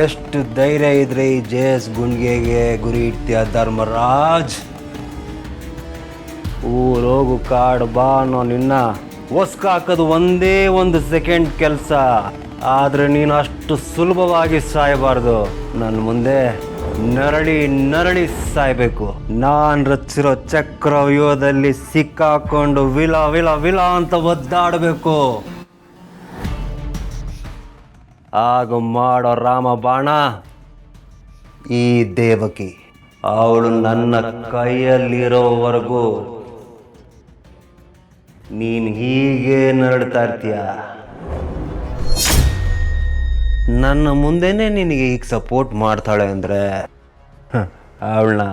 ಎಷ್ಟು ಧೈರ್ಯ ಇದ್ರೆ ಈ ಜೇಸ್ ಗುಂಡ್ಗೆಗೆ ಗುರಿ ಇಡ್ತೀಯ ಧರ್ಮರಾಜ್? ಊರೋಗು ಕಾಡು ಬಾ ಅನ್ನೋ ನಿನ್ನ ಒಸ್ಕ ಹಾಕೋದು ಒಂದೇ ಒಂದು ಸೆಕೆಂಡ್ ಕೆಲಸ. ಆದರೆ ನೀನು ಅಷ್ಟು ಸುಲಭವಾಗಿ ಸಾಯಬಾರ್ದು. ನನ್ನ ಮುಂದೆ ನರಳಿ ನರಳಿ ಸಾಯ್ಬೇಕು. ನಾನು ರಚಿಸಿರೋ ಚಕ್ರವ್ಯೂಹದಲ್ಲಿ ಸಿಕ್ಕಾಕೊಂಡು ವಿಲ ವಿಲ ವಿಲ ಅಂತ ಒದ್ದಾಡಬೇಕು. ಆಗ ಮಾಡೋ ರಾಮ ಬಾಣ ಈ ದೇವಕಿ. ಅವಳು ನನ್ನ ಕೈಯಲ್ಲಿರೋವರೆಗೂ ನೀನು ಹೀಗೆ ನರಳ್ತಾ ಇರ್ತೀಯ. ನನ್ನ ಮುಂದೆನೇ ನಿನಗೆ ಈಗ ಸಪೋರ್ಟ್ ಮಾಡ್ತಾಳೆ ಅಂದರೆ ಅವಳನ್ನ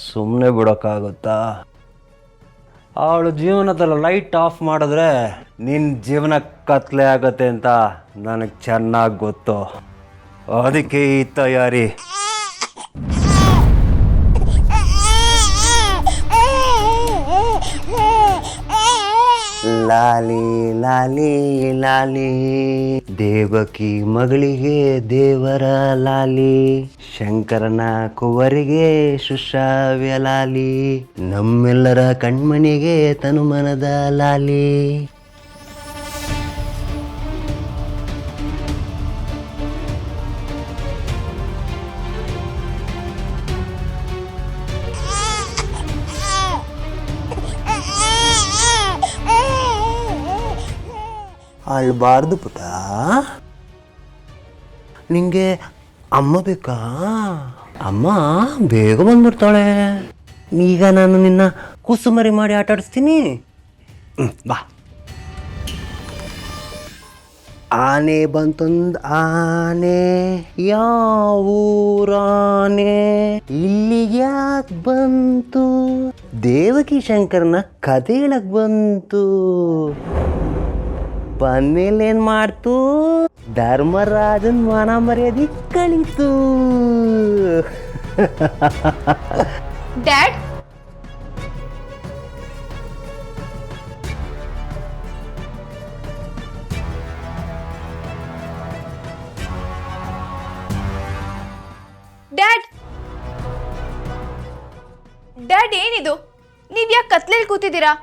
ಸುಮ್ಮನೆ ಬಿಡೋಕ್ಕಾಗುತ್ತಾ? ಅವಳು ಜೀವನದಲ್ಲಿ ಲೈಟ್ ಆಫ್ ಮಾಡಿದ್ರೆ ನಿನ್ನ ಜೀವನ ಕತ್ಲೆ ಆಗತ್ತೆ ಅಂತ ನನಗೆ ಚೆನ್ನಾಗಿ ಗೊತ್ತು. ಅದಕ್ಕೆ ಈ ತಯಾರಿ. ಲಾಲಿ ಲಾಲಿ ಲಾಲಿ ದೇವಕಿ ಮಗಳಿಗೆ ದೇವರ ಲಾಲಿ, ಶಂಕರನ ಕುವರಿಗೆ ಶುಶ್ರಾವ್ಯ ಲಾಲಿ, ನಮ್ಮೆಲ್ಲರ ಕಣ್ಮಣಿಗೆ ತನುಮನದ ಲಾಲಿ. ಅಳ್ಬಾರ್ದು ಪುಟ. ನಿಂಗೆ ಅಮ್ಮ ಬೇಕಾ? ಅಮ್ಮ ಬೇಗ ಬಂದ್ಬಿಡ್ತಾಳೆ. ಈಗ ನಾನು ನಿನ್ನ ಕುಸುಮರಿ ಮಾಡಿ ಆಟ ಆಡಿಸ್ತೀನಿ. ಬಾ. ಆನೆ ಬಂತೊಂದು ಆನೆ, ಯಾವೂರಾನೆ ಇಲ್ಲಿಗೆ ಯಾಕೆ ಬಂತು? ದೇವಕಿ ಶಂಕರನ ಕತೆ ಹೇಳಕ್ ಬಂತು. ಬಂದ್ಮೇಲೆ ಏನ್ ಮಾಡ್ತು? ಧರ್ಮರಾಜನ್ ಮಾನ ಮರ್ಯಾದೆ ಕಳೀತು. ಡ್ಯಾಡ್, ಡ್ಯಾಡ್, ಡ್ಯಾಡ್ ಏನಿದು? ನೀವ್ ಯಾಕೆ ಕತ್ಲೇಲಿ ಕೂತಿದ್ದೀರಾ?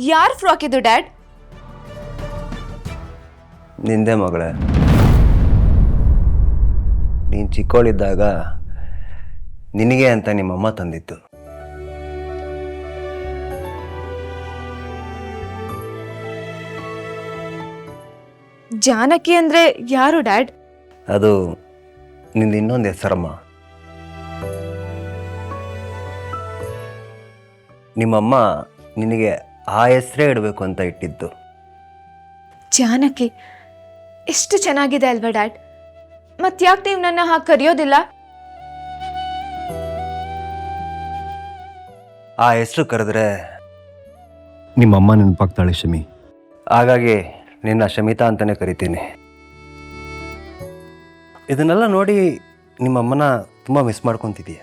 ಯಾರ್ ಫ್ರಾಕ್ ಇದು ಡ್ಯಾಡ್? ನಿಂದೆ ಮಗಳೇ. ನೀನು ಚಿಕ್ಕವಳಿದ್ದಾಗ ನಿನಗೆ ಅಂತ ನಿಮ್ಮಮ್ಮ ತಂದಿತ್ತು. ಜಾನಕಿ ಅಂದ್ರೆ ಯಾರು ಡ್ಯಾಡ್? ಅದು ನಿಂದು ಇನ್ನೊಂದು ಹೆಸರಮ್ಮ. ನಿಮ್ಮಮ್ಮ ನಿನಗೆ ಆ ಹೆಸರೇ ಇಡಬೇಕು ಅಂತ ಇಟ್ಟಿದ್ದು. ಜಾನಕಿ ಎಷ್ಟು ಚೆನ್ನಾಗಿದೆ ಅಲ್ವಾ ಡ್ಯಾಡ್? ಮತ್ಯಾಕೆ ನೀವು ನನ್ನ ಹಾಗೆ ಕರೆಯೋದಿಲ್ಲ? ಆ ಹೆಸರು ಕರೆದ್ರೆ ನಿಮ್ಮಮ್ಮ ನೆನಪಾಗ್ತಾಳೆ ಶಮಿ. ಹಾಗಾಗಿ ನಿನ್ನ ಶಮಿತಾ ಅಂತಲೇ ಕರಿತೀನಿ. ಇದನ್ನೆಲ್ಲ ನೋಡಿ ನಿಮ್ಮಮ್ಮನ ತುಂಬ ಮಿಸ್ ಮಾಡ್ಕೊತಿದೀಯ.